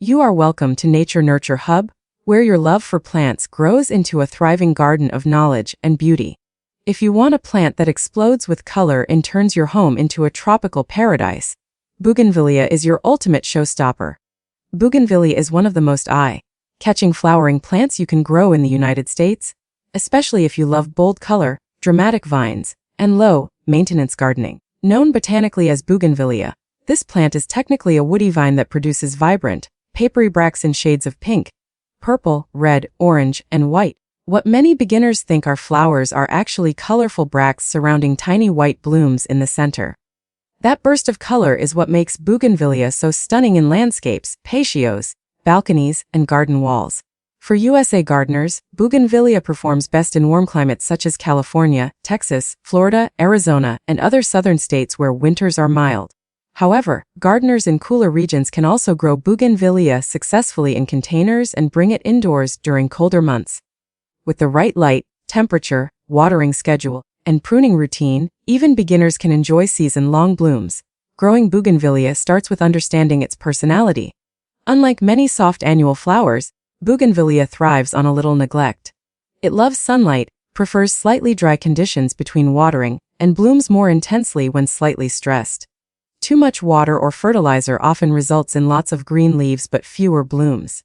You are welcome to Nature Nurture Hub, where your love for plants grows into a thriving garden of knowledge and beauty. If you want a plant that explodes with color and turns your home into a tropical paradise, Bougainvillea is your ultimate showstopper. Bougainvillea is one of the most eye-catching flowering plants you can grow in the United States, especially if you love bold color, dramatic vines, and low-maintenance gardening. Known botanically as Bougainvillea, this plant is technically a woody vine that produces vibrant, papery bracts in shades of pink, purple, red, orange, and white. What many beginners think are flowers are actually colorful bracts surrounding tiny white blooms in the center. That burst of color is what makes Bougainvillea so stunning in landscapes, patios, balconies, and garden walls. For USA gardeners, Bougainvillea performs best in warm climates such as California, Texas, Florida, Arizona, and other southern states where winters are mild. However, gardeners in cooler regions can also grow Bougainvillea successfully in containers and bring it indoors during colder months. With the right light, temperature, watering schedule, and pruning routine, even beginners can enjoy season-long blooms. Growing Bougainvillea starts with understanding its personality. Unlike many soft annual flowers, Bougainvillea thrives on a little neglect. It loves sunlight, prefers slightly dry conditions between watering, and blooms more intensely when slightly stressed. Too much water or fertilizer often results in lots of green leaves but fewer blooms.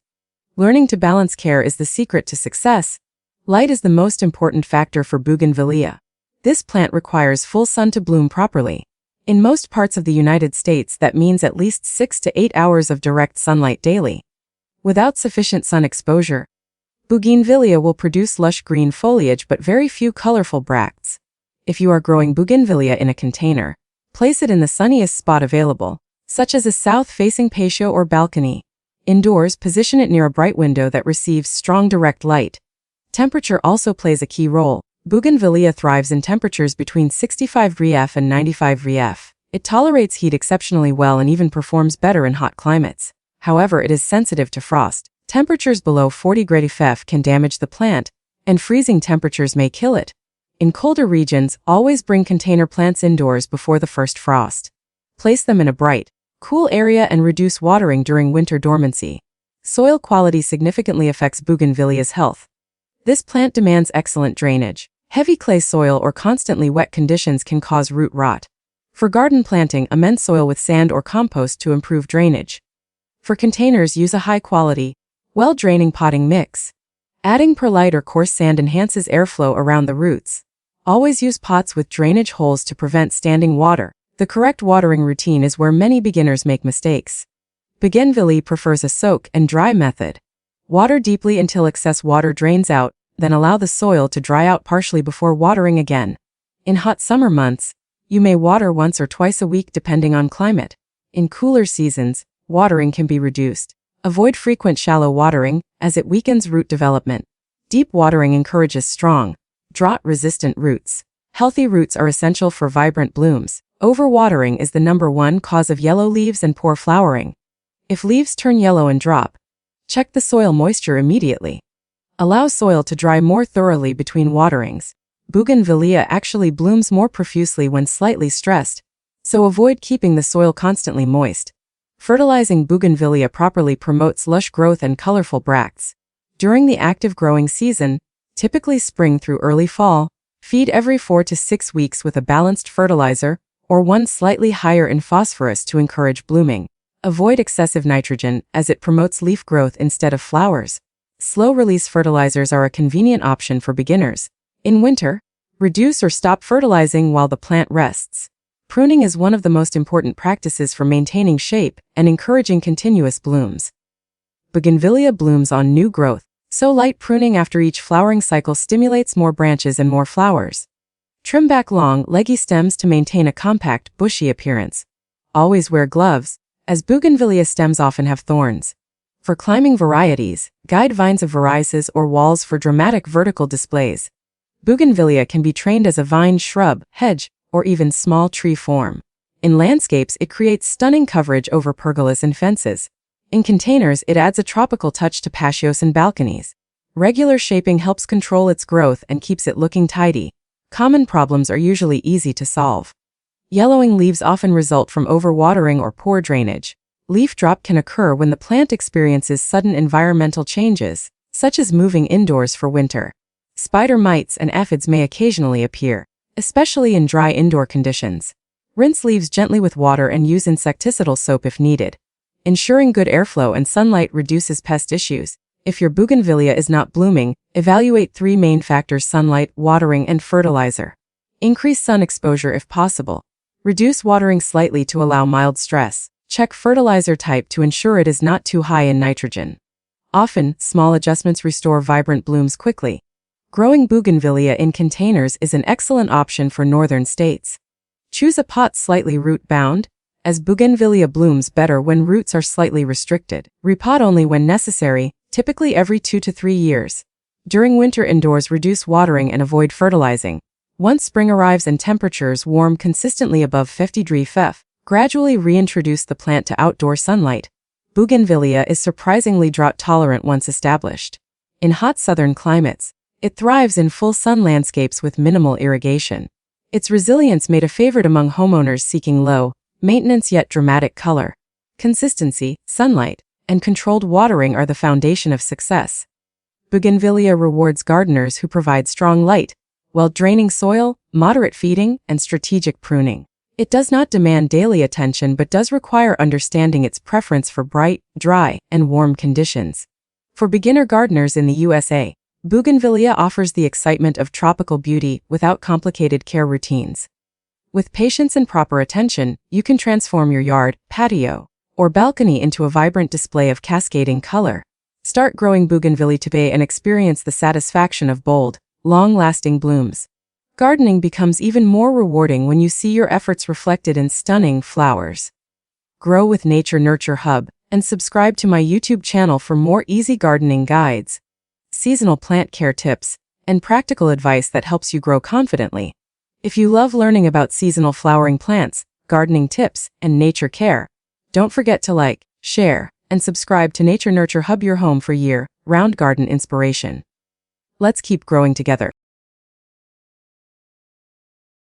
Learning to balance care is the secret to success. Light is the most important factor for Bougainvillea. This plant requires full sun to bloom properly. In most parts of the United States, that means at least 6 to 8 hours of direct sunlight daily. Without sufficient sun exposure, Bougainvillea will produce lush green foliage but very few colorful bracts. If you are growing Bougainvillea in a container, place it in the sunniest spot available, such as a south-facing patio or balcony. Indoors, position it near a bright window that receives strong direct light. Temperature also plays a key role. Bougainvillea thrives in temperatures between 65 degrees and 95 degrees. It tolerates heat exceptionally well and even performs better in hot climates. However, it is sensitive to frost. Temperatures below 40 degrees Fahrenheit can damage the plant, and freezing temperatures may kill it. In colder regions, always bring container plants indoors before the first frost. Place them in a bright, cool area and reduce watering during winter dormancy. Soil quality significantly affects Bougainvillea's health. This plant demands excellent drainage. Heavy clay soil or constantly wet conditions can cause root rot. For garden planting, amend soil with sand or compost to improve drainage. For containers, use a high-quality, well-draining potting mix. Adding perlite or coarse sand enhances airflow around the roots. Always use pots with drainage holes to prevent standing water. The correct watering routine is where many beginners make mistakes. Bougainvillea prefers a soak and dry method. Water deeply until excess water drains out, then allow the soil to dry out partially before watering again. In hot summer months, you may water once or twice a week depending on climate. In cooler seasons, watering can be reduced. Avoid frequent shallow watering, as it weakens root development. Deep watering encourages strong, drought-resistant roots. Healthy roots are essential for vibrant blooms. Overwatering is the #1 cause of yellow leaves and poor flowering. If leaves turn yellow and drop, check the soil moisture immediately. Allow soil to dry more thoroughly between waterings. Bougainvillea actually blooms more profusely when slightly stressed, so avoid keeping the soil constantly moist. Fertilizing Bougainvillea properly promotes lush growth and colorful bracts. During the active growing season, typically spring through early fall, feed every 4 to 6 weeks with a balanced fertilizer, or one slightly higher in phosphorus to encourage blooming. Avoid excessive nitrogen, as it promotes leaf growth instead of flowers. Slow-release fertilizers are a convenient option for beginners. In winter, reduce or stop fertilizing while the plant rests. Pruning is one of the most important practices for maintaining shape and encouraging continuous blooms. Bougainvillea blooms on new growth, so light pruning after each flowering cycle stimulates more branches and more flowers. Trim back long, leggy stems to maintain a compact, bushy appearance. Always wear gloves, as Bougainvillea stems often have thorns. For climbing varieties, guide vines of varices or walls for dramatic vertical displays. Bougainvillea can be trained as a vine, shrub, hedge, or even small tree form. In landscapes, it creates stunning coverage over pergolas and fences. In containers, it adds a tropical touch to patios and balconies. Regular shaping helps control its growth and keeps it looking tidy. Common problems are usually easy to solve. Yellowing leaves often result from overwatering or poor drainage. Leaf drop can occur when the plant experiences sudden environmental changes, such as moving indoors for winter. Spider mites and aphids may occasionally appear, especially in dry indoor conditions. Rinse leaves gently with water and use insecticidal soap if needed. Ensuring good airflow and sunlight reduces pest issues. If your bougainvillea is not blooming, evaluate 3 main factors: sunlight, watering, and fertilizer. Increase sun exposure if possible. Reduce watering slightly to allow mild stress. Check fertilizer type to ensure it is not too high in nitrogen. Often, small adjustments restore vibrant blooms quickly. Growing bougainvillea in containers is an excellent option for northern states. Choose a pot slightly root-bound, as bougainvillea blooms better when roots are slightly restricted. Repot only when necessary, typically every 2 to 3 years. During winter indoors, reduce watering and avoid fertilizing. Once spring arrives and temperatures warm consistently above 50°F, gradually reintroduce the plant to outdoor sunlight. Bougainvillea is surprisingly drought-tolerant once established. In hot southern climates, it thrives in full sun landscapes with minimal irrigation. Its resilience made a favorite among homeowners seeking low maintenance yet dramatic color. Consistency, sunlight, and controlled watering are the foundation of success. Bougainvillea rewards gardeners who provide strong light, well-draining soil, moderate feeding, and strategic pruning. It does not demand daily attention but does require understanding its preference for bright, dry, and warm conditions. For beginner gardeners in the USA, Bougainvillea offers the excitement of tropical beauty without complicated care routines. With patience and proper attention, you can transform your yard, patio, or balcony into a vibrant display of cascading color. Start growing bougainvillea today and experience the satisfaction of bold, long-lasting blooms. Gardening becomes even more rewarding when you see your efforts reflected in stunning flowers. Grow with Nature Nurture Hub, and subscribe to my YouTube channel for more easy gardening guides, seasonal plant care tips, and practical advice that helps you grow confidently. If you love learning about seasonal flowering plants, gardening tips, and nature care, don't forget to like, share, and subscribe to Nature Nurture Hub, your home for year-round garden inspiration. Let's keep growing together.